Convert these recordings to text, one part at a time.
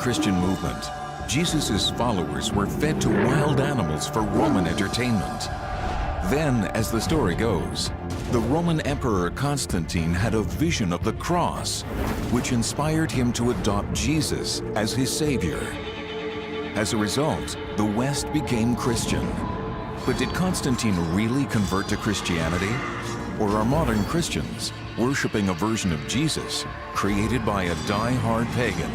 Christian movement, Jesus' followers were fed to wild animals for Roman entertainment. Then, as the story goes, the Roman Emperor Constantine had a vision of the cross, which inspired him to adopt Jesus as his savior. As a result, the West became Christian. But did Constantine really convert to Christianity? Or are modern Christians worshiping a version of Jesus created by a die-hard pagan?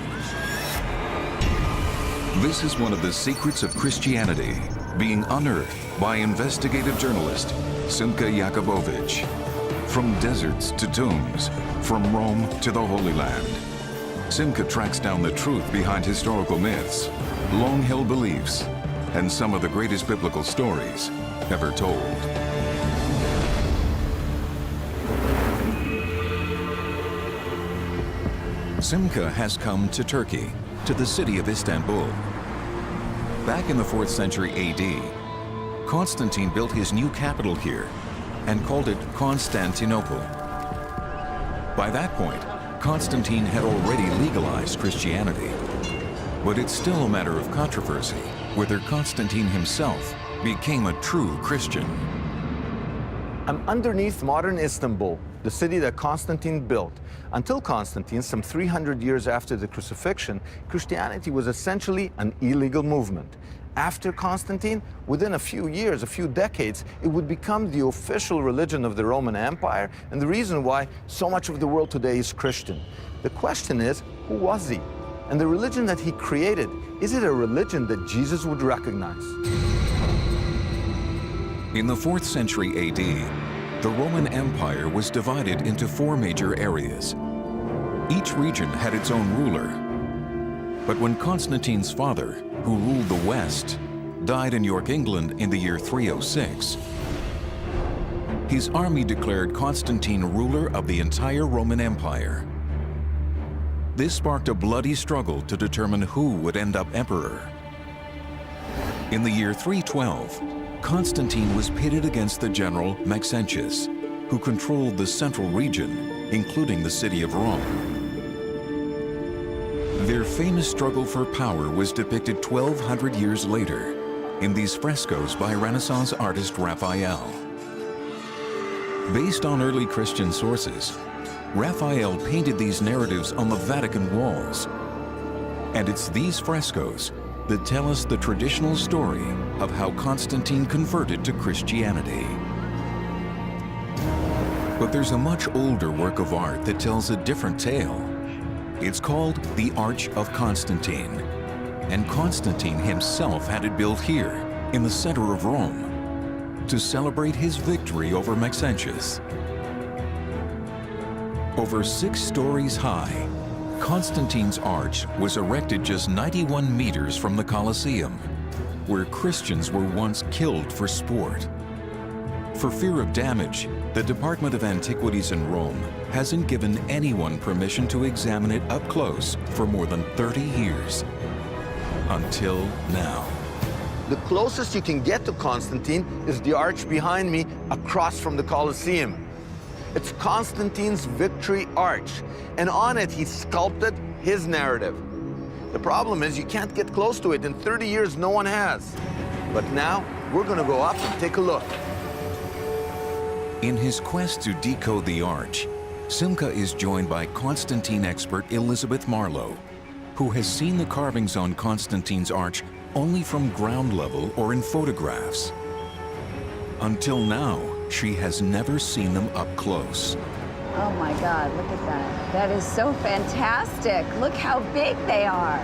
This is one of the secrets of Christianity being unearthed by investigative journalist Simka Yakubovich. From deserts to tombs, from Rome to the Holy Land, Simka tracks down the truth behind historical myths, long-held beliefs, and some of the greatest biblical stories ever told. Simka has come to Turkey, to the city of Istanbul. Back in the 4th century AD, Constantine built his new capital here and called it Constantinople. By that point, Constantine had already legalized Christianity. But it's still a matter of controversy whether Constantine himself became a true Christian. I'm underneath modern Istanbul, the city that Constantine built. Until Constantine, some 300 years after the crucifixion, Christianity was essentially an illegal movement. After Constantine, within a few years, a few decades, it would become the official religion of the Roman Empire, and the reason why so much of the world today is Christian. The question is, who was he? And the religion that he created, is it a religion that Jesus would recognize? In the 4th century AD, the Roman Empire was divided into 4 major areas. Each region had its own ruler. But when Constantine's father, who ruled the West, died in York, England in the year 306, his army declared Constantine ruler of the entire Roman Empire. This sparked a bloody struggle to determine who would end up emperor. In the year 312, Constantine was pitted against the general Maxentius, who controlled the central region, including the city of Rome. Their famous struggle for power was depicted 1,200 years later in these frescoes by Renaissance artist Raphael. Based on early Christian sources, Raphael painted these narratives on the Vatican walls. And it's these frescoes that tell us the traditional story of how Constantine converted to Christianity. But there's a much older work of art that tells a different tale. It's called the Arch of Constantine, and Constantine himself had it built here, in the center of Rome, to celebrate his victory over Maxentius. Over 6 stories high, Constantine's arch was erected just 91 meters from the Colosseum, where Christians were once killed for sport. For fear of damage, the Department of Antiquities in Rome hasn't given anyone permission to examine it up close for more than 30 years. Until now. The closest you can get to Constantine is the arch behind me across from the Colosseum. It's Constantine's Victory Arch, and on it he sculpted his narrative. The problem is you can't get close to it. In 30 years, no one has. But now, we're gonna go up and take a look. In his quest to decode the arch, Simka is joined by Constantine expert Elizabeth Marlowe, who has seen the carvings on Constantine's arch only from ground level or in photographs. Until now, she has never seen them up close. Oh my God, look at that. That is so fantastic. Look how big they are.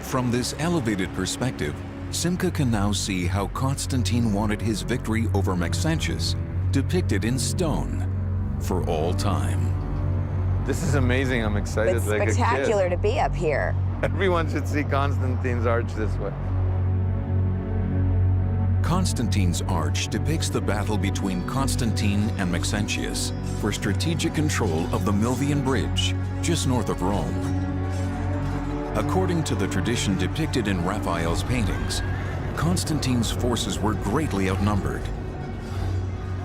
From this elevated perspective, Simka can now see how Constantine wanted his victory over Maxentius depicted in stone for all time. This is amazing. I'm excited It's like spectacular a kid. to be up here. Everyone should see Constantine's arch this way. Constantine's arch depicts the battle between Constantine and Maxentius for strategic control of the Milvian Bridge, just north of Rome. According to the tradition depicted in Raphael's paintings, Constantine's forces were greatly outnumbered.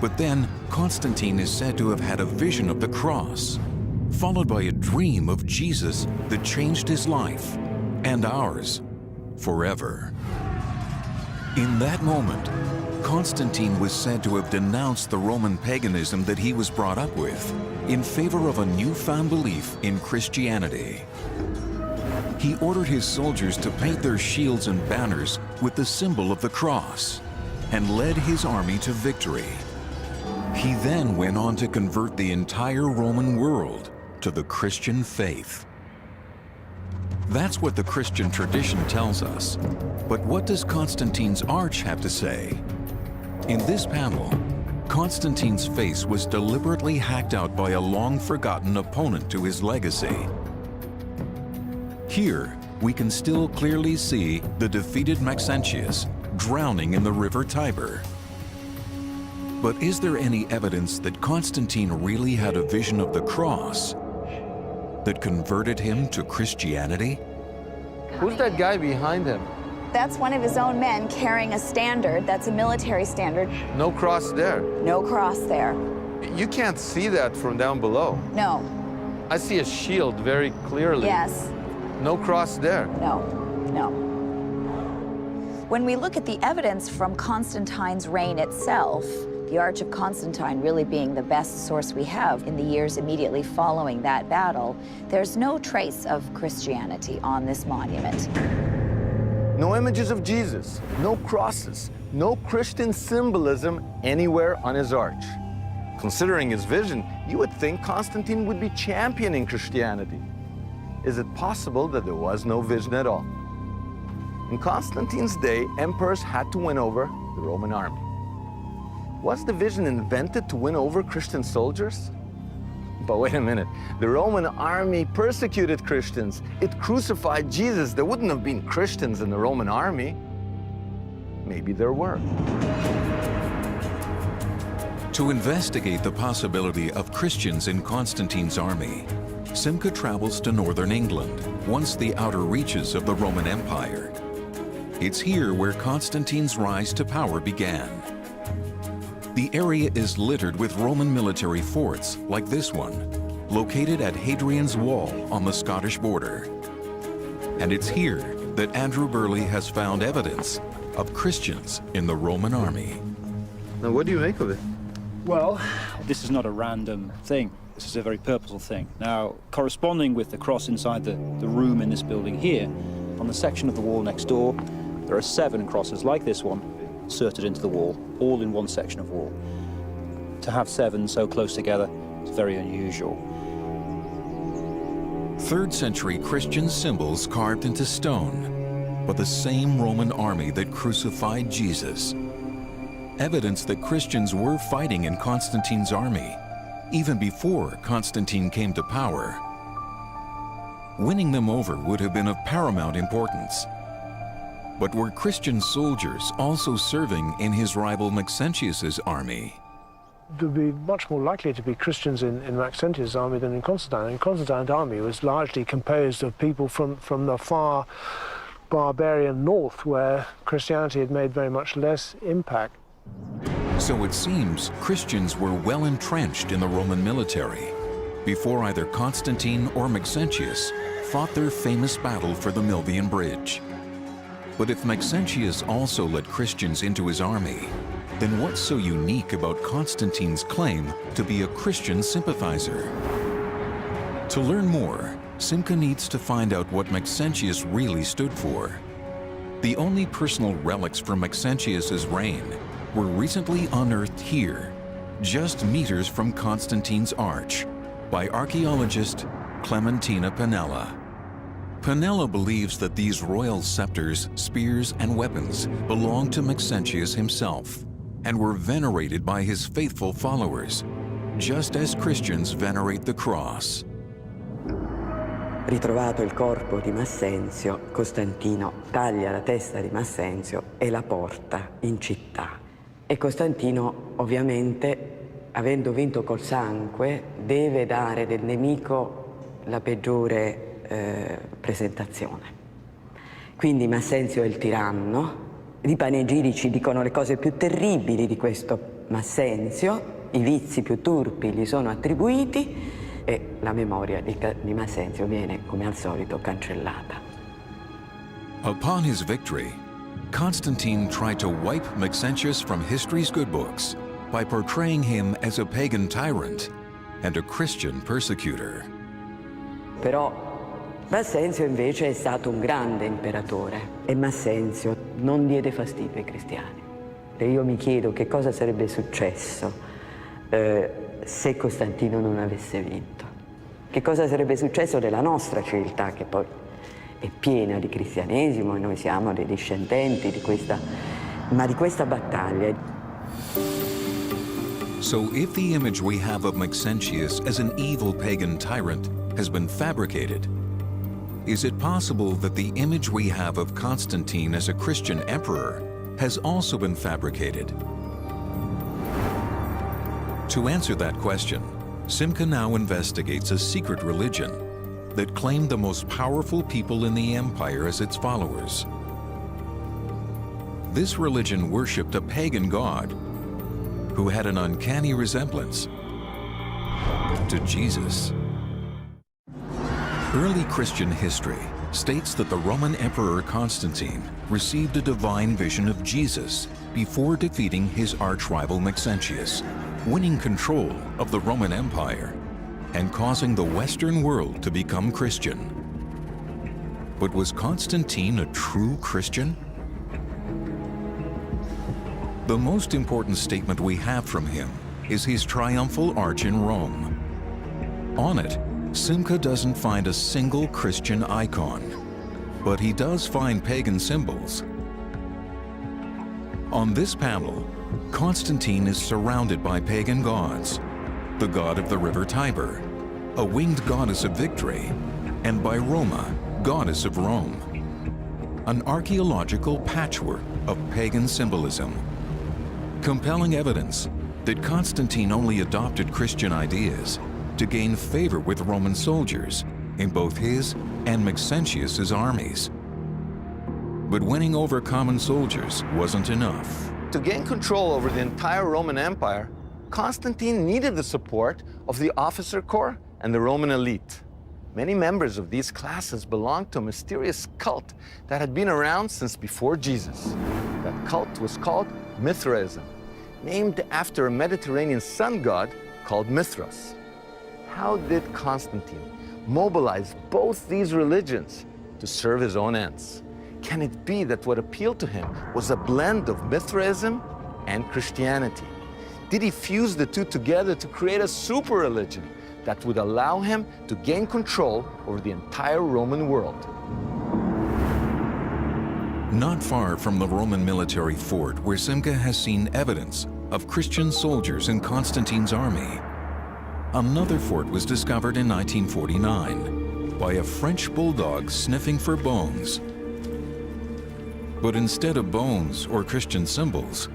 But then, Constantine is said to have had a vision of the cross, followed by a dream of Jesus that changed his life and ours forever. In that moment, Constantine was said to have denounced the Roman paganism that he was brought up with in favor of a newfound belief in Christianity. He ordered his soldiers to paint their shields and banners with the symbol of the cross and led his army to victory. He then went on to convert the entire Roman world to the Christian faith. That's what the Christian tradition tells us. But what does Constantine's arch have to say? In this panel, Constantine's face was deliberately hacked out by a long-forgotten opponent to his legacy. Here, we can still clearly see the defeated Maxentius drowning in the river Tiber. But is there any evidence that Constantine really had a vision of the cross that converted him to Christianity? Who's that guy behind him? That's one of his own men carrying a standard. That's a military standard. No cross there. No cross there. You can't see that from down below. No. I see a shield very clearly. Yes. No cross there. No. No. When we look at the evidence from Constantine's reign itself, the Arch of Constantine really being the best source we have in the years immediately following that battle, there's no trace of Christianity on this monument. No images of Jesus, no crosses, no Christian symbolism anywhere on his arch. Considering his vision, you would think Constantine would be championing Christianity. Is it possible that there was no vision at all? In Constantine's day, emperors had to win over the Roman army. Was the vision invented to win over Christian soldiers? But wait a minute, the Roman army persecuted Christians. It crucified Jesus. There wouldn't have been Christians in the Roman army. Maybe there were. To investigate the possibility of Christians in Constantine's army, Simca travels to northern England, once the outer reaches of the Roman Empire. It's here where Constantine's rise to power began. The area is littered with Roman military forts, like this one, located at Hadrian's Wall on the Scottish border. And it's here that Andrew Burley has found evidence of Christians in the Roman army. Now, what do you make of it? Well, this is not a random thing. This is a very purposeful thing. Now, corresponding with the cross inside the room in this building here, on the section of the wall next door, there are 7 crosses like this one, inserted into the wall, all in one section of wall. To have 7 so close together is very unusual. 3rd century Christian symbols carved into stone, but the same Roman army that crucified Jesus. Evidence that Christians were fighting in Constantine's army, even before Constantine came to power. Winning them over would have been of paramount importance. But were Christian soldiers also serving in his rival Maxentius's army? There would be much more likely to be Christians in Maxentius' army than in Constantine. And Constantine's army was largely composed of people from the far barbarian north, where Christianity had made very much less impact. So it seems Christians were well entrenched in the Roman military before either Constantine or Maxentius fought their famous battle for the Milvian Bridge. But if Maxentius also led Christians into his army, then what's so unique about Constantine's claim to be a Christian sympathizer? To learn more, Simca needs to find out what Maxentius really stood for. The only personal relics from Maxentius's reign were recently unearthed here, just meters from Constantine's arch, by archaeologist Clementina Pinella. Pinella believes that these royal scepters, spears, and weapons belonged to Maxentius himself and were venerated by his faithful followers, just as Christians venerate the cross. Ritrovato il corpo di Massenzio, Costantino taglia la testa di Massenzio e la porta in città. E Costantino, ovviamente, avendo vinto col sangue, deve dare del nemico la peggiore presentazione. Quindi Massenzio è il tiranno. I panegirici dicono le cose più terribili di questo Massenzio, i vizi più turpi gli sono attribuiti e la memoria di Massenzio viene, come al solito, cancellata. Upon his victory, Constantine tried to wipe Maxentius from history's good books by portraying him as a pagan tyrant and a Christian persecutor. Però Massenzio invece è stato un grande imperatore e Massenzio non diede fastidio ai cristiani. E io mi chiedo che cosa sarebbe successo se Costantino non avesse vinto. Che cosa sarebbe successo della nostra civiltà, che poi è piena di cristianesimo e noi siamo dei discendenti di questa battaglia. So if the image we have of Maxentius as an evil pagan tyrant has been fabricated, is it possible that the image we have of Constantine as a Christian emperor has also been fabricated? To answer that question, Simca now investigates a secret religion that claimed the most powerful people in the empire as its followers. This religion worshipped a pagan god who had an uncanny resemblance to Jesus. Early Christian history states that the Roman Emperor Constantine received a divine vision of Jesus before defeating his arch-rival Maxentius, winning control of the Roman Empire and causing the Western world to become Christian. But was Constantine a true Christian? The most important statement we have from him is his triumphal arch in Rome. On it, Simca doesn't find a single Christian icon, but he does find pagan symbols. On this panel, Constantine is surrounded by pagan gods, the god of the river Tiber, a winged goddess of victory, and by Roma, goddess of Rome. An archaeological patchwork of pagan symbolism. Compelling evidence that Constantine only adopted Christian ideas to gain favor with Roman soldiers in both his and Maxentius's armies. But winning over common soldiers wasn't enough. To gain control over the entire Roman Empire, Constantine needed the support of the officer corps and the Roman elite. Many members of these classes belonged to a mysterious cult that had been around since before Jesus. That cult was called Mithraism, named after a Mediterranean sun god called Mithras. How did Constantine mobilize both these religions to serve his own ends? Can it be that what appealed to him was a blend of Mithraism and Christianity? Did he fuse the two together to create a super religion that would allow him to gain control over the entire Roman world? Not far from the Roman military fort where Simca has seen evidence of Christian soldiers in Constantine's army, another fort was discovered in 1949 by a French bulldog sniffing for bones. But instead of bones or Christian symbols,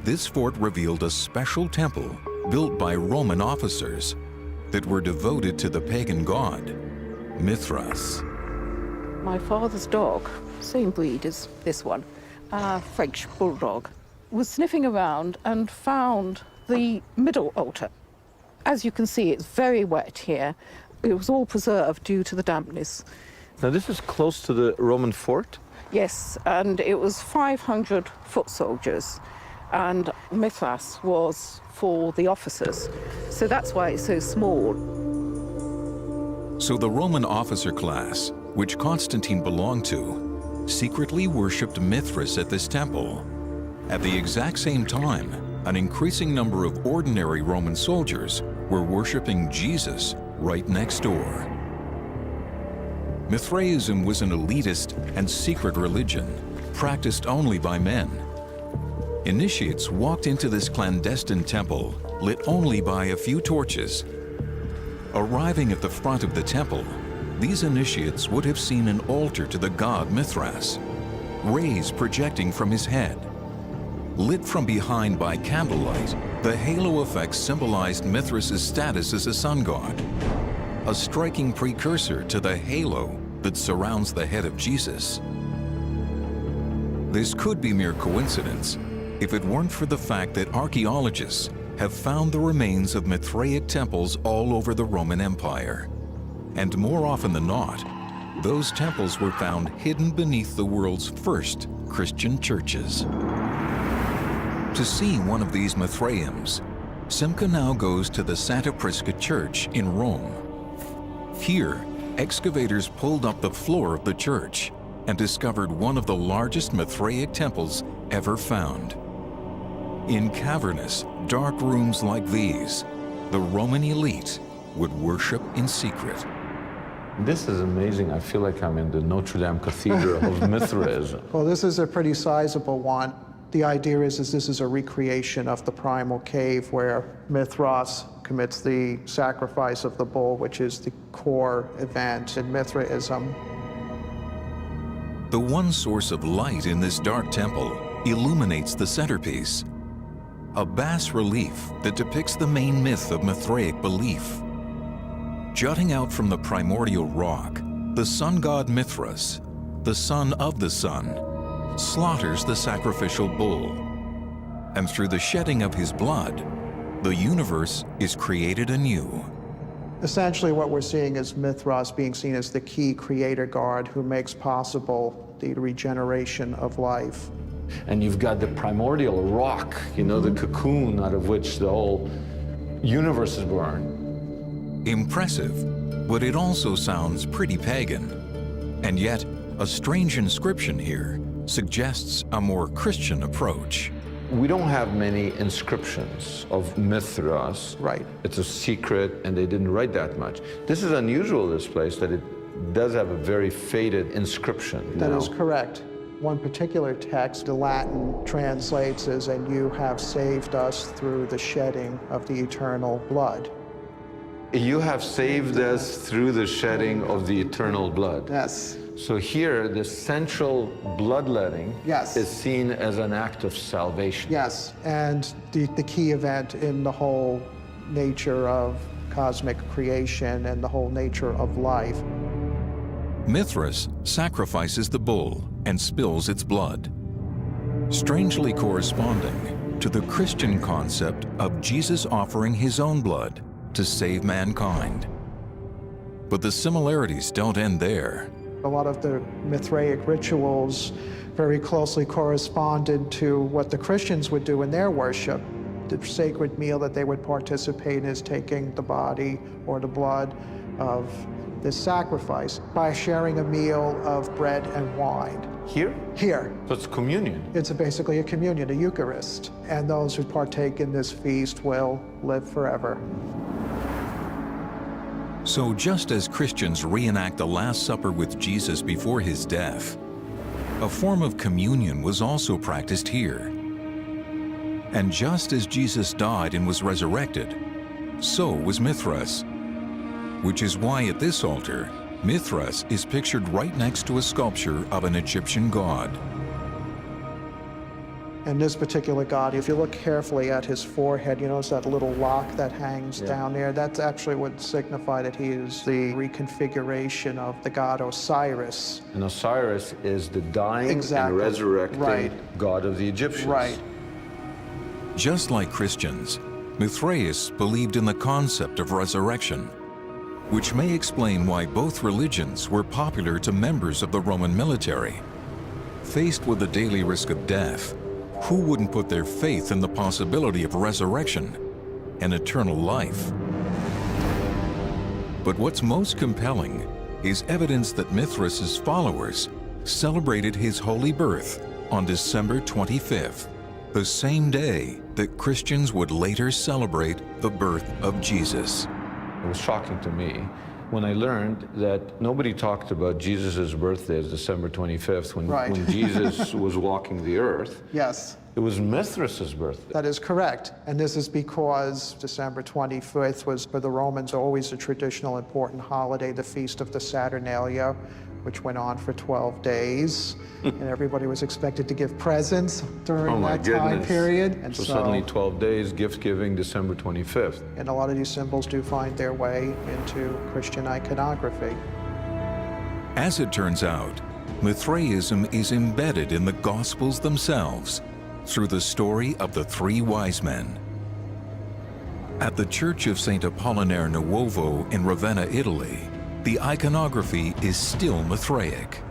this fort revealed a special temple built by Roman officers that were devoted to the pagan god, Mithras. My father's dog, same breed as this one, a French bulldog, was sniffing around and found the middle altar. As you can see, it's very wet here. It was all preserved due to the dampness. Now this is close to the Roman fort? Yes, and it was 500 foot soldiers, and Mithras was for the officers. So that's why it's so small. So the Roman officer class, which Constantine belonged to, secretly worshipped Mithras at this temple. At the exact same time, an increasing number of ordinary Roman soldiers were worshipping Jesus right next door. Mithraism was an elitist and secret religion, practiced only by men. Initiates walked into this clandestine temple, lit only by a few torches. Arriving at the front of the temple, these initiates would have seen an altar to the god Mithras, rays projecting from his head. Lit from behind by candlelight, the halo effect symbolized Mithras' status as a sun god, a striking precursor to the halo that surrounds the head of Jesus. This could be mere coincidence if it weren't for the fact that archaeologists have found the remains of Mithraic temples all over the Roman Empire. And more often than not, those temples were found hidden beneath the world's first Christian churches. To see one of these Mithraiums, Simca now goes to the Santa Prisca Church in Rome. Here, excavators pulled up the floor of the church and discovered one of the largest Mithraic temples ever found. In cavernous, dark rooms like these, the Roman elite would worship in secret. This is amazing. I feel like I'm in the Notre Dame Cathedral of Mithraism. Well, this is a pretty sizable one. The idea is this is a recreation of the primal cave where Mithras commits the sacrifice of the bull, which is the core event in Mithraism. The one source of light in this dark temple illuminates the centerpiece, a bas-relief that depicts the main myth of Mithraic belief. Jutting out from the primordial rock, the sun god Mithras, the son of the sun, slaughters the sacrificial bull. And through the shedding of his blood, the universe is created anew. Essentially what we're seeing is Mithras being seen as the key creator god who makes possible the regeneration of life. And you've got the primordial rock, you know, the cocoon out of which the whole universe is born. Impressive, but it also sounds pretty pagan. And yet, a strange inscription here suggests a more Christian approach. We don't have many inscriptions of Mithras. Right. It's a secret, and they didn't write that much. This is unusual, this place, that it does have a very faded inscription. That is correct. One particular text, the Latin translates as, "And you have saved us through the shedding of the eternal blood." You have saved us through the shedding of the eternal blood. Yes. So here, the central bloodletting Yes. is seen as an act of salvation. Yes, and the key event in the whole nature of cosmic creation and the whole nature of life. Mithras sacrifices the bull and spills its blood, strangely corresponding to the Christian concept of Jesus offering his own blood to save mankind. But the similarities don't end there. A lot of the Mithraic rituals very closely corresponded to what the Christians would do in their worship. The sacred meal that they would participate in is taking the body or the blood of this sacrifice by sharing a meal of bread and wine. Here? Here. So it's communion. It's basically a communion, a Eucharist. And those who partake in this feast will live forever. So just as Christians reenact the Last Supper with Jesus before his death, a form of communion was also practiced here. And just as Jesus died and was resurrected, so was Mithras, which is why at this altar, Mithras is pictured right next to a sculpture of an Egyptian god. And this particular god, if you look carefully at his forehead, you notice that little lock that hangs down there. That's actually would signify that he is the reconfiguration of the god Osiris. And Osiris is the dying Exactly. and resurrecting Right. god of the Egyptians. Right. Just like Christians, Mithraeus believed in the concept of resurrection, which may explain why both religions were popular to members of the Roman military. Faced with the daily risk of death, who wouldn't put their faith in the possibility of resurrection and eternal life? But what's most compelling is evidence that Mithras' followers celebrated his holy birth on December 25th, the same day that Christians would later celebrate the birth of Jesus. It was shocking to me when I learned that nobody talked about Jesus' birthday as December 25th when, Right. when Jesus was walking the earth. Yes. It was Mithras' birthday. That is correct. And this is because December 25th was for the Romans always a traditional important holiday, the Feast of the Saturnalia, which went on for 12 days. And everybody was expected to give presents during Oh my that time goodness. period. And So suddenly 12 days, gift giving, December 25th. and a lot of these symbols do find their way into Christian iconography. As it turns out, Mithraism is embedded in the Gospels themselves through the story of the three wise men. At the Church of St. Apollinare Nuovo in Ravenna, Italy, the iconography is still Mithraic.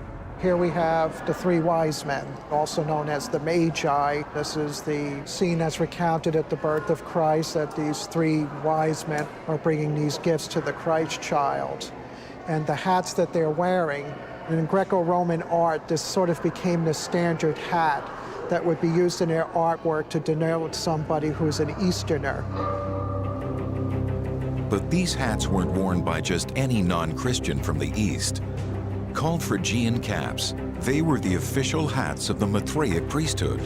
Here we have the three wise men, also known as the Magi. This is the scene as recounted at the birth of Christ, that these three wise men are bringing these gifts to the Christ child. And the hats that they're wearing, in Greco-Roman art, this sort of became the standard hat that would be used in their artwork to denote somebody who's an Easterner. But these hats weren't worn by just any non-Christian from the East. Called Phrygian caps, they were the official hats of the Mithraic priesthood,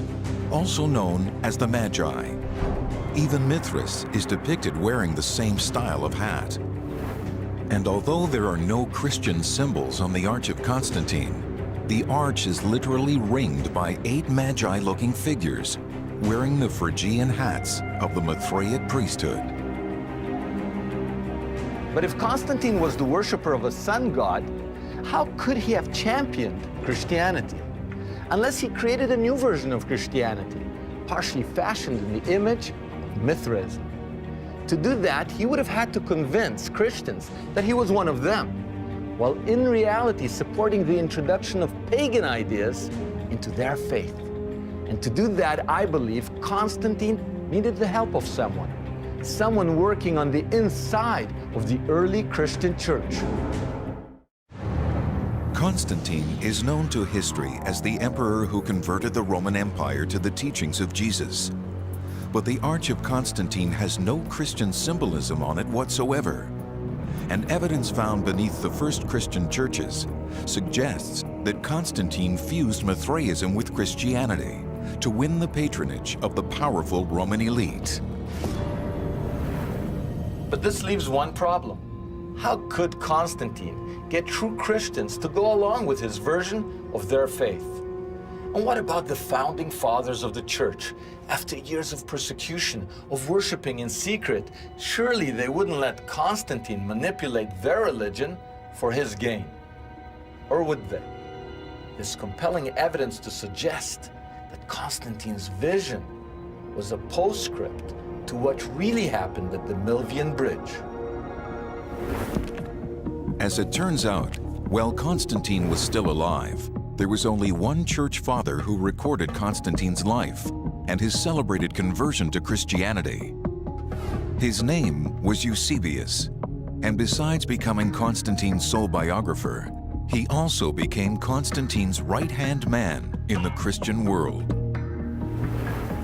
also known as the Magi. Even Mithras is depicted wearing the same style of hat. And although there are no Christian symbols on the Arch of Constantine, the arch is literally ringed by 8 Magi-looking figures wearing the Phrygian hats of the Mithraic priesthood. But if Constantine was the worshiper of a sun god, how could he have championed Christianity? Unless he created a new version of Christianity, partially fashioned in the image of Mithraism. To do that, he would have had to convince Christians that he was one of them, while in reality supporting the introduction of pagan ideas into their faith. And to do that, I believe Constantine needed the help of someone working on the inside of the early Christian church. Constantine is known to history as the emperor who converted the Roman Empire to the teachings of Jesus. But the Arch of Constantine has no Christian symbolism on it whatsoever. And evidence found beneath the first Christian churches suggests that Constantine fused Mithraism with Christianity to win the patronage of the powerful Roman elite. But this leaves one problem. How could Constantine get true Christians to go along with his version of their faith? And what about the founding fathers of the church? After years of persecution, of worshiping in secret, surely they wouldn't let Constantine manipulate their religion for his gain. Or would they? There's compelling evidence to suggest that Constantine's vision was a postscript to what really happened at the Milvian Bridge. As it turns out, while Constantine was still alive, there was only one church father who recorded Constantine's life and his celebrated conversion to Christianity. His name was Eusebius, and besides becoming Constantine's sole biographer, he also became Constantine's right-hand man in the Christian world.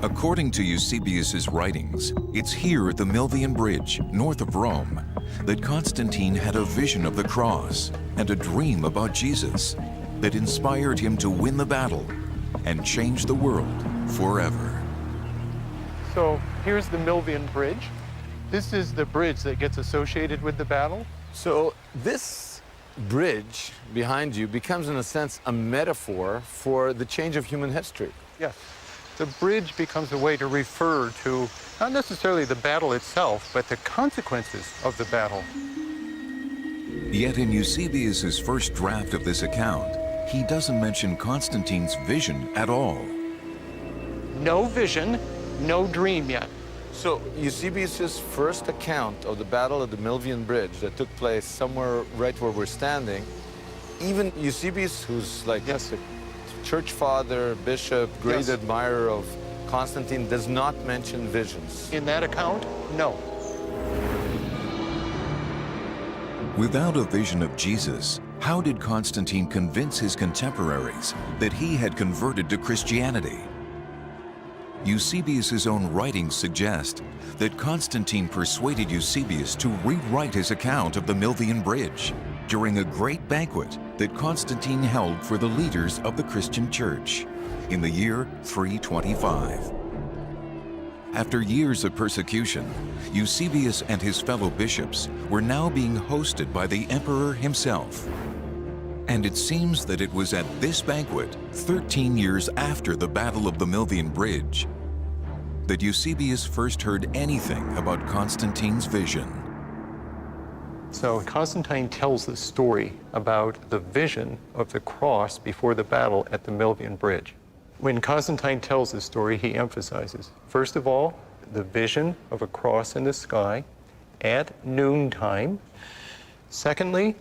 According to Eusebius's writings, it's here at the Milvian Bridge, north of Rome, that Constantine had a vision of the cross and a dream about Jesus that inspired him to win the battle and change the world forever. So here's the Milvian Bridge. This is the bridge that gets associated with the battle. So this bridge behind you becomes, in a sense, a metaphor for the change of human history. Yes. The bridge becomes a way to refer to not necessarily the battle itself, but the consequences of the battle. Yet in Eusebius's first draft of this account, he doesn't mention Constantine's vision at all. No vision, no dream yet. So Eusebius's first account of the battle at the Milvian Bridge that took place somewhere right where we're standing, even Eusebius, who's like a church father, bishop, great admirer of Constantine, does not mention visions. In that account, no. Without a vision of Jesus, how did Constantine convince his contemporaries that he had converted to Christianity? Eusebius's own writings suggest that Constantine persuaded Eusebius to rewrite his account of the Milvian Bridge during a great banquet that Constantine held for the leaders of the Christian church in the year 325. After years of persecution, Eusebius and his fellow bishops were now being hosted by the emperor himself. And it seems that it was at this banquet, 13 years after the Battle of the Milvian Bridge, that Eusebius first heard anything about Constantine's vision. So Constantine tells the story about the vision of the cross before the battle at the Milvian Bridge. When Constantine tells this story, he emphasizes, first of all, the vision of a cross in the sky at noontime. Secondly,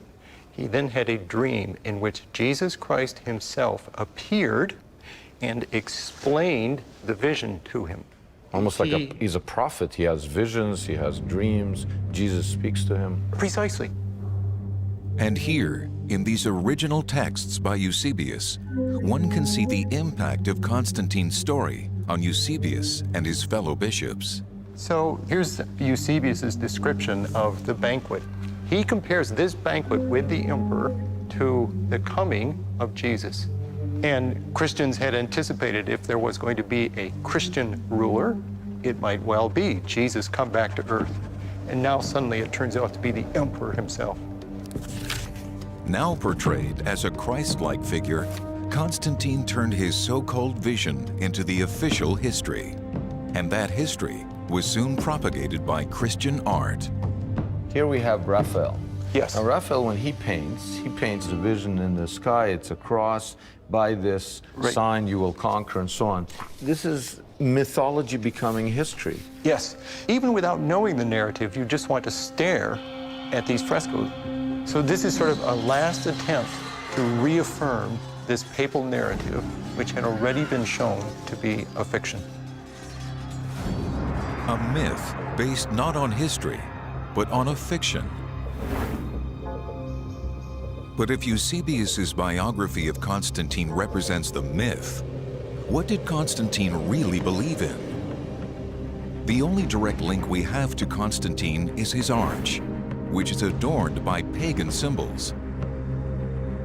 he then had a dream in which Jesus Christ himself appeared and explained the vision to him. Almost like he's a prophet. He has visions, he has dreams. Jesus speaks to him. Precisely. And here, in these original texts by Eusebius, one can see the impact of Constantine's story on Eusebius and his fellow bishops. So here's Eusebius's description of the banquet. He compares this banquet with the emperor to the coming of Jesus. And Christians had anticipated if there was going to be a Christian ruler, it might well be Jesus come back to earth. And now suddenly it turns out to be the emperor himself. Now portrayed as a Christ-like figure, Constantine turned his so-called vision into the official history. And that history was soon propagated by Christian art. Here we have Raphael. Yes. Now Raphael, when he paints the vision in the sky. It's a cross. By this sign you will conquer, and so on. This is mythology becoming history. Yes. Even without knowing the narrative, you just want to stare at these frescoes. So this is sort of a last attempt to reaffirm this papal narrative, which had already been shown to be a fiction. A myth based not on history, but on a fiction. But if Eusebius's biography of Constantine represents the myth, what did Constantine really believe in? The only direct link we have to Constantine is his arch, which is adorned by pagan symbols.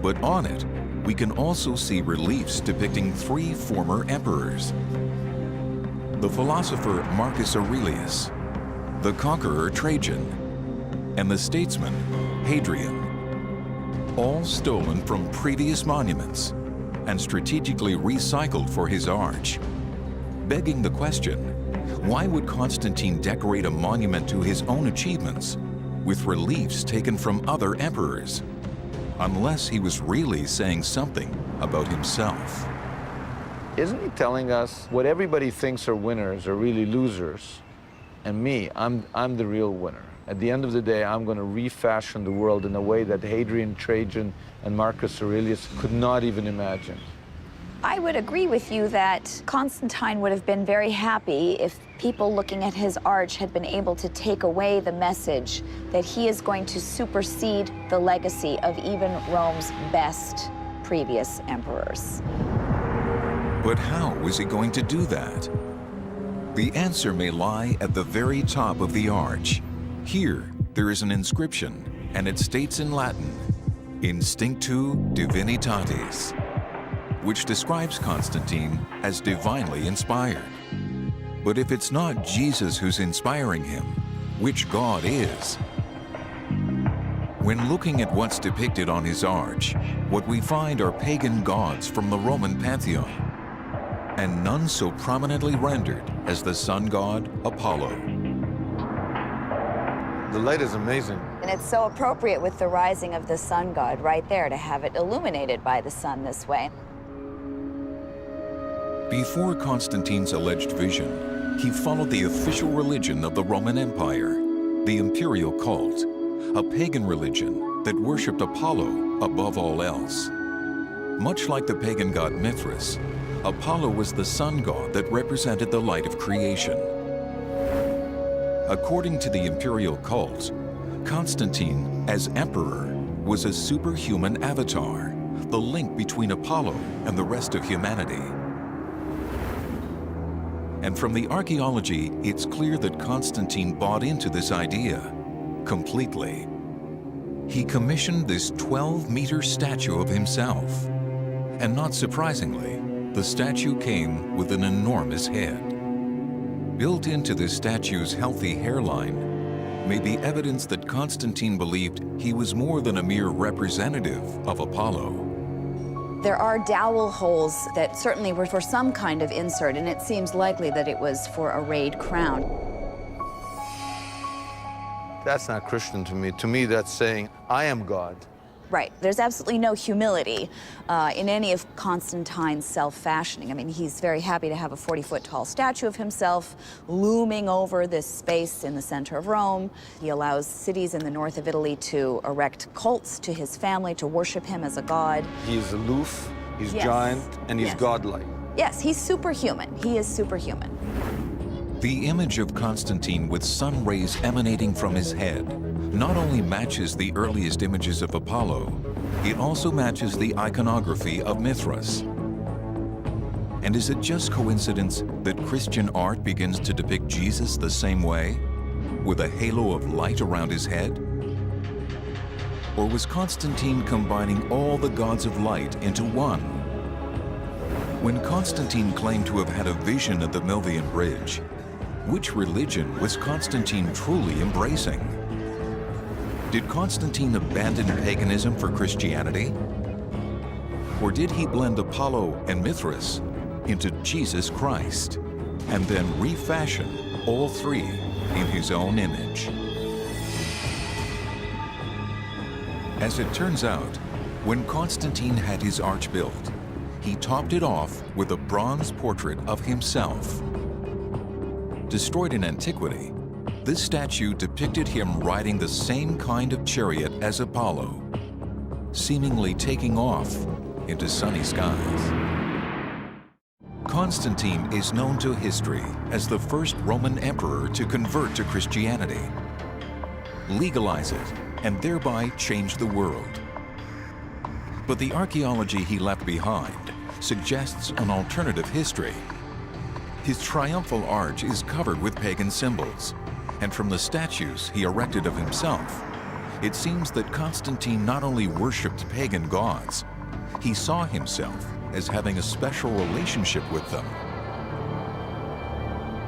But on it, we can also see reliefs depicting 3 former emperors: the philosopher Marcus Aurelius, the conqueror Trajan, and the statesman Hadrian, all stolen from previous monuments and strategically recycled for his arch. Begging the question, why would Constantine decorate a monument to his own achievements with reliefs taken from other emperors, unless he was really saying something about himself? Isn't he telling us what everybody thinks are winners are really losers? And me, I'm the real winner. At the end of the day, I'm going to refashion the world in a way that Hadrian, Trajan, and Marcus Aurelius could not even imagine. I would agree with you that Constantine would have been very happy if people looking at his arch had been able to take away the message that he is going to supersede the legacy of even Rome's best previous emperors. But how was he going to do that? The answer may lie at the very top of the arch. Here, there is an inscription, and it states in Latin, Instinctu Divinitatis, which describes Constantine as divinely inspired. But if it's not Jesus who's inspiring him, which God is? When looking at what's depicted on his arch, what we find are pagan gods from the Roman pantheon, and none so prominently rendered as the sun god Apollo. The light is amazing. And it's so appropriate with the rising of the sun god right there to have it illuminated by the sun this way. Before Constantine's alleged vision, he followed the official religion of the Roman Empire, the imperial cult, a pagan religion that worshipped Apollo above all else. Much like the pagan god Mithras, Apollo was the sun god that represented the light of creation. According to the imperial cult, Constantine, as emperor, was a superhuman avatar, the link between Apollo and the rest of humanity. And from the archaeology, it's clear that Constantine bought into this idea completely. He commissioned this 12-meter statue of himself. And not surprisingly, the statue came with an enormous head. Built into the statue's healthy hairline may be evidence that Constantine believed he was more than a mere representative of Apollo. There are dowel holes that certainly were for some kind of insert, and it seems likely that it was for a rayed crown. That's not Christian to me. To me, that's saying, I am God. Right. There's absolutely no humility in any of Constantine's self-fashioning. I mean, he's very happy to have a 40-foot tall statue of himself looming over this space in the center of Rome. He allows cities in the north of Italy to erect cults to his family, to worship him as a god. He's aloof, he's Yes. giant, and he's Yes. godlike. Yes, he's superhuman. He is superhuman. The image of Constantine with sun rays emanating from his head not only matches the earliest images of Apollo, it also matches the iconography of Mithras. And is it just coincidence that Christian art begins to depict Jesus the same way, with a halo of light around his head? Or was Constantine combining all the gods of light into one? When Constantine claimed to have had a vision of the Milvian Bridge, which religion was Constantine truly embracing? Did Constantine abandon paganism for Christianity? Or did he blend Apollo and Mithras into Jesus Christ, and then refashion all three in his own image? As it turns out, when Constantine had his arch built, he topped it off with a bronze portrait of himself. Destroyed in antiquity, this statue depicted him riding the same kind of chariot as Apollo, seemingly taking off into sunny skies. Constantine is known to history as the first Roman emperor to convert to Christianity, legalize it, and thereby change the world. But the archaeology he left behind suggests an alternative history. His triumphal arch is covered with pagan symbols, and from the statues he erected of himself, it seems that Constantine not only worshipped pagan gods, he saw himself as having a special relationship with them.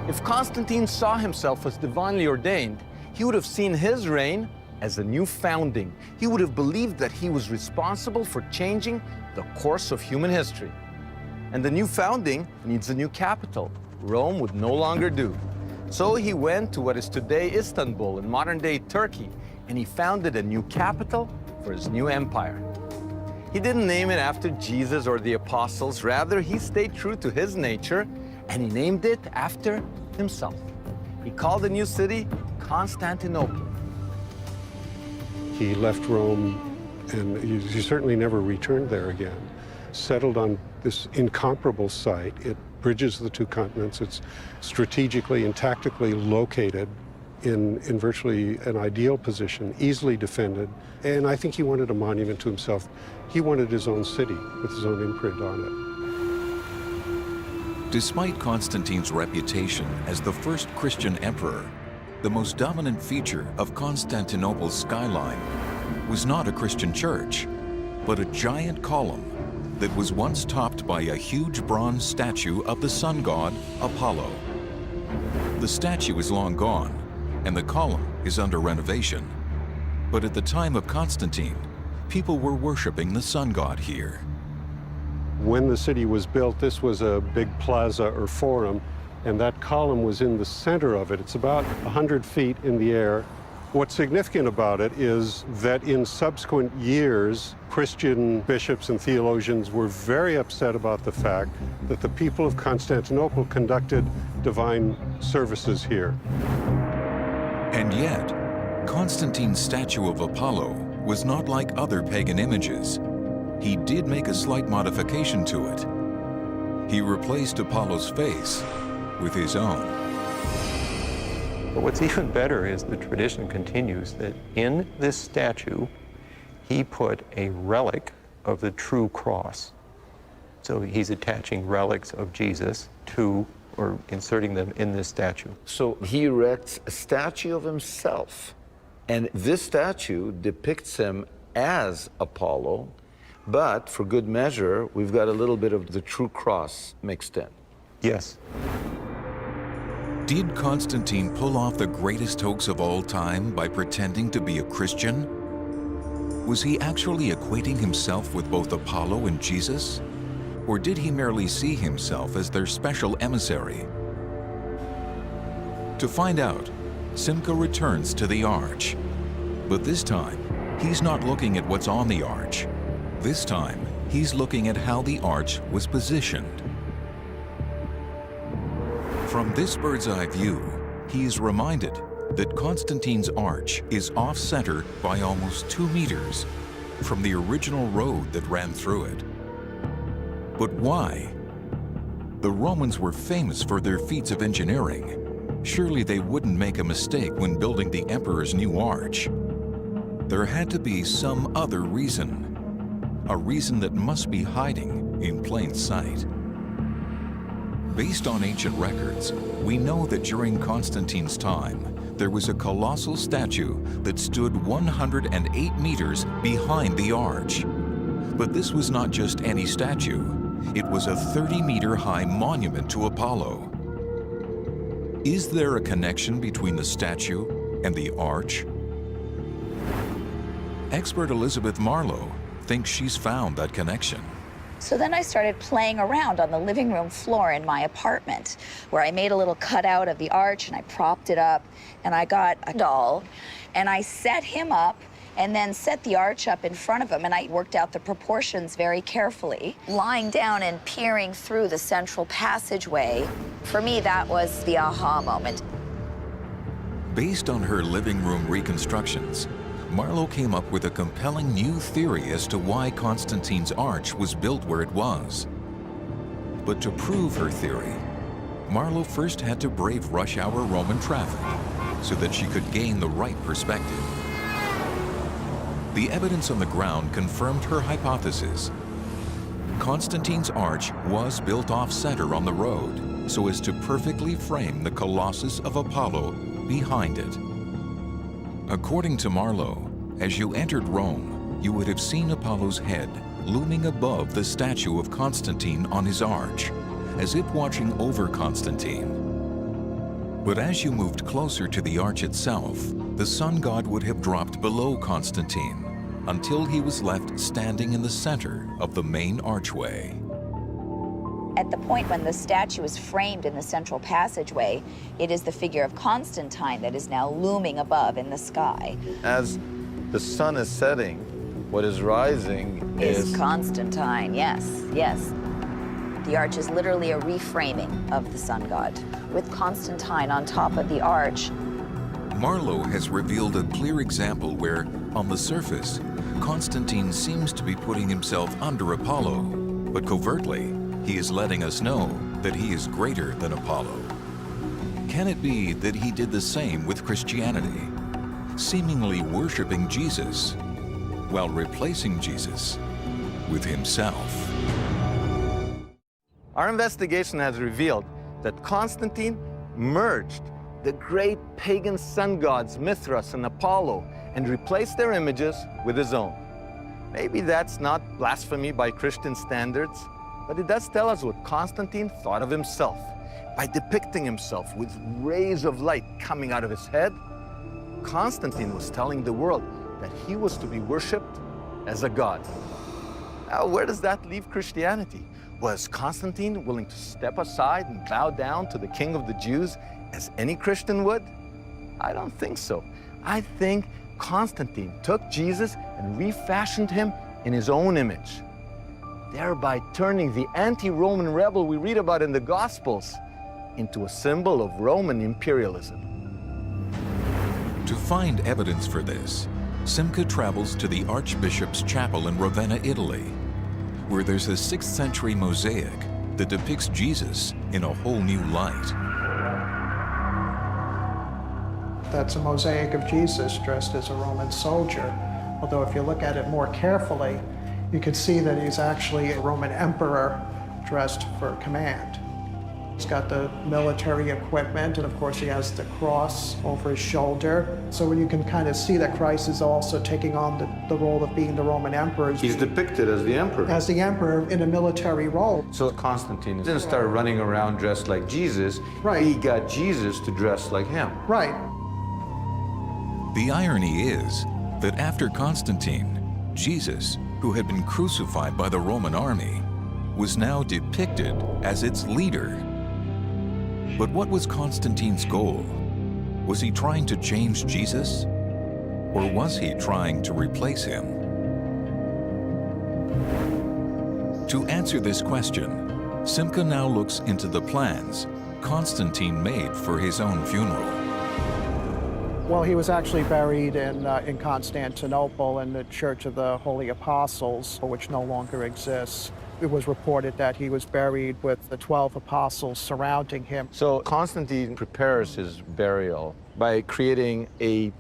If Constantine saw himself as divinely ordained, he would have seen his reign as a new founding. He would have believed that he was responsible for changing the course of human history. And the new founding needs a new capital. Rome would no longer do. So he went to what is today Istanbul in modern-day Turkey, and he founded a new capital for his new empire. He didn't name it after Jesus or the apostles. Rather, he stayed true to his nature, and he named it after himself. He called the new city Constantinople. He left Rome, and he certainly never returned there again. Settled on this incomparable site. It bridges the two continents. It's strategically and tactically located in virtually an ideal position, easily defended. And I think he wanted a monument to himself. He wanted his own city with his own imprint on it. Despite Constantine's reputation as the first Christian emperor, the most dominant feature of Constantinople's skyline was not a Christian church, but a giant column that was once topped by a huge bronze statue of the sun god, Apollo. The statue is long gone, and the column is under renovation. But at the time of Constantine, people were worshiping the sun god here. When the city was built, this was a big plaza or forum, and that column was in the center of it. It's about 100 feet in the air. What's significant about it is that in subsequent years, Christian bishops and theologians were very upset about the fact that the people of Constantinople conducted divine services here. And yet, Constantine's statue of Apollo was not like other pagan images. He did make a slight modification to it. He replaced Apollo's face with his own. But what's even better is the tradition continues that in this statue, he put a relic of the true cross. So he's attaching relics of Jesus to, or inserting them in this statue. So he erects a statue of himself, and this statue depicts him as Apollo, but for good measure, we've got a little bit of the true cross mixed in. Yes. Did Constantine pull off the greatest hoax of all time by pretending to be a Christian? Was he actually equating himself with both Apollo and Jesus? Or did he merely see himself as their special emissary? To find out, Simca returns to the arch, but this time he's not looking at what's on the arch. This time, he's looking at how the arch was positioned. From this bird's-eye view, he is reminded that Constantine's arch is off-center by almost 2 meters from the original road that ran through it. But why? The Romans were famous for their feats of engineering. Surely they wouldn't make a mistake when building the emperor's new arch. There had to be some other reason, a reason that must be hiding in plain sight. Based on ancient records, we know that during Constantine's time, there was a colossal statue that stood 108 meters behind the arch. But this was not just any statue. It was a 30-meter-high monument to Apollo. Is there a connection between the statue and the arch? Expert Elizabeth Marlowe thinks she's found that connection. So then I started playing around on the living room floor in my apartment, where I made a little cutout of the arch and I propped it up, and I got a doll and I set him up and then set the arch up in front of him, and I worked out the proportions very carefully, lying down and peering through the central passageway. For me, that was the aha moment. Based on her living room reconstructions, Marlowe came up with a compelling new theory as to why Constantine's arch was built where it was. But to prove her theory, Marlowe first had to brave rush-hour Roman traffic so that she could gain the right perspective. The evidence on the ground confirmed her hypothesis. Constantine's arch was built off-center on the road so as to perfectly frame the Colossus of Apollo behind it. According to Marlowe, as you entered Rome, you would have seen Apollo's head looming above the statue of Constantine on his arch, as if watching over Constantine. But as you moved closer to the arch itself, the sun god would have dropped below Constantine until he was left standing in the center of the main archway. At the point when the statue is framed in the central passageway, it is the figure of Constantine that is now looming above in the sky. As the sun is setting, what is rising Is Constantine, yes, yes. The arch is literally a reframing of the sun god, with Constantine on top of the arch. Marlowe has revealed a clear example where, on the surface, Constantine seems to be putting himself under Apollo, but covertly, he is letting us know that he is greater than Apollo. Can it be that he did the same with Christianity, seemingly worshiping Jesus while replacing Jesus with himself? Our investigation has revealed that Constantine merged the great pagan sun gods Mithras and Apollo and replaced their images with his own. Maybe that's not blasphemy by Christian standards, but it does tell us what Constantine thought of himself. By depicting himself with rays of light coming out of his head, Constantine was telling the world that he was to be worshipped as a god. Now, where does that leave Christianity? Was Constantine willing to step aside and bow down to the King of the Jews as any Christian would? I don't think so. I think Constantine took Jesus and refashioned him in his own image, thereby turning the anti-Roman rebel we read about in the Gospels into a symbol of Roman imperialism. To find evidence for this, Simca travels to the Archbishop's Chapel in Ravenna, Italy, where there's a 6th century mosaic that depicts Jesus in a whole new light. That's a mosaic of Jesus dressed as a Roman soldier. Although if you look at it more carefully, you can see that he's actually a Roman emperor dressed for command. He's got the military equipment, and of course he has the cross over his shoulder. So you can kind of see that Christ is also taking on the role of being the Roman emperor. He's depicted as the emperor. As the emperor in a military role. So Constantine didn't start running around dressed like Jesus. Right. He got Jesus to dress like him. Right. The irony is that after Constantine, Jesus, who had been crucified by the Roman army, was now depicted as its leader. But what was Constantine's goal? Was he trying to change Jesus? Or was he trying to replace him? To answer this question, Simca now looks into the plans Constantine made for his own funeral. Well, he was actually buried in Constantinople in the Church of the Holy Apostles, which no longer exists. It was reported that he was buried with the 12 apostles surrounding him. So Constantine prepares his burial by creating a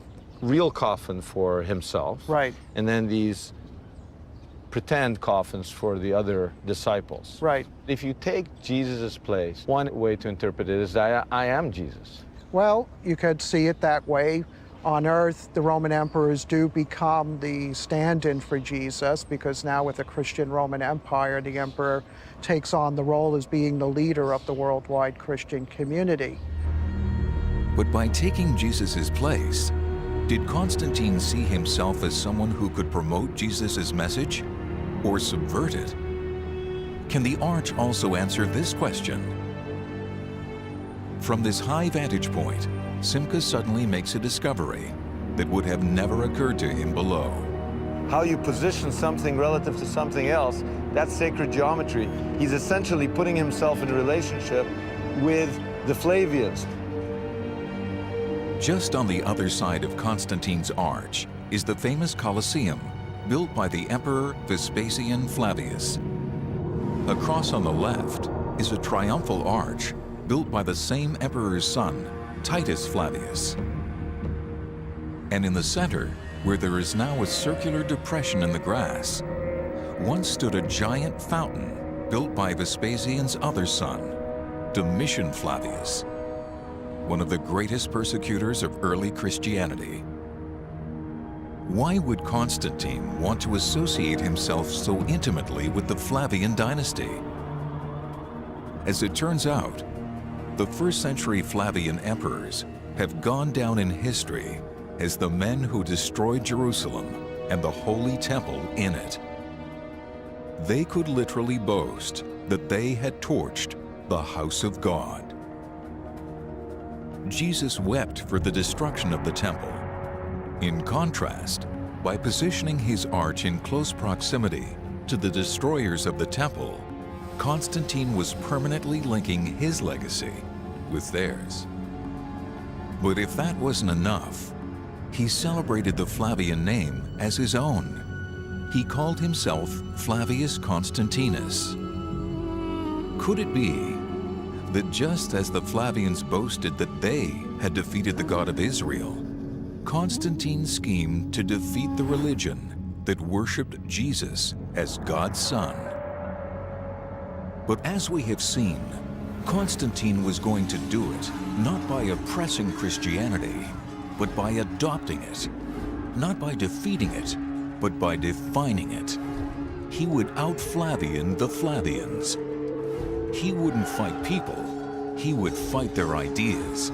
real coffin for himself. Right. And then these pretend coffins for the other disciples. Right. If you take Jesus' place, one way to interpret it is that I am Jesus. Well, you could see it that way. On earth, the Roman emperors do become the stand-in for Jesus, because now with the Christian Roman Empire, the emperor takes on the role as being the leader of the worldwide Christian community. But by taking Jesus' place, did Constantine see himself as someone who could promote Jesus' message or subvert it? Can the arch also answer this question? From this high vantage point, Simca suddenly makes a discovery that would have never occurred to him below. How you position something relative to something else, that's sacred geometry. He's essentially putting himself in relationship with the Flavians. Just on the other side of Constantine's arch is the famous Colosseum, built by the Emperor Vespasian Flavius. Across on the left is a triumphal arch built by the same emperor's son, Titus Flavius. And in the center, where there is now a circular depression in the grass, once stood a giant fountain built by Vespasian's other son, Domitian Flavius, one of the greatest persecutors of early Christianity. Why would Constantine want to associate himself so intimately with the Flavian dynasty? As it turns out, the first-century Flavian emperors have gone down in history as the men who destroyed Jerusalem and the Holy Temple in it. They could literally boast that they had torched the house of God. Jesus wept for the destruction of the temple. In contrast, by positioning his arch in close proximity to the destroyers of the temple, Constantine was permanently linking his legacy with theirs. But if that wasn't enough, he celebrated the Flavian name as his own. He called himself Flavius Constantinus. Could it be that just as the Flavians boasted that they had defeated the God of Israel, Constantine schemed to defeat the religion that worshipped Jesus as God's Son? But as we have seen, Constantine was going to do it not by oppressing Christianity, but by adopting it. Not by defeating it, but by defining it. He would out-Flavian the Flavians. He wouldn't fight people, he would fight their ideas.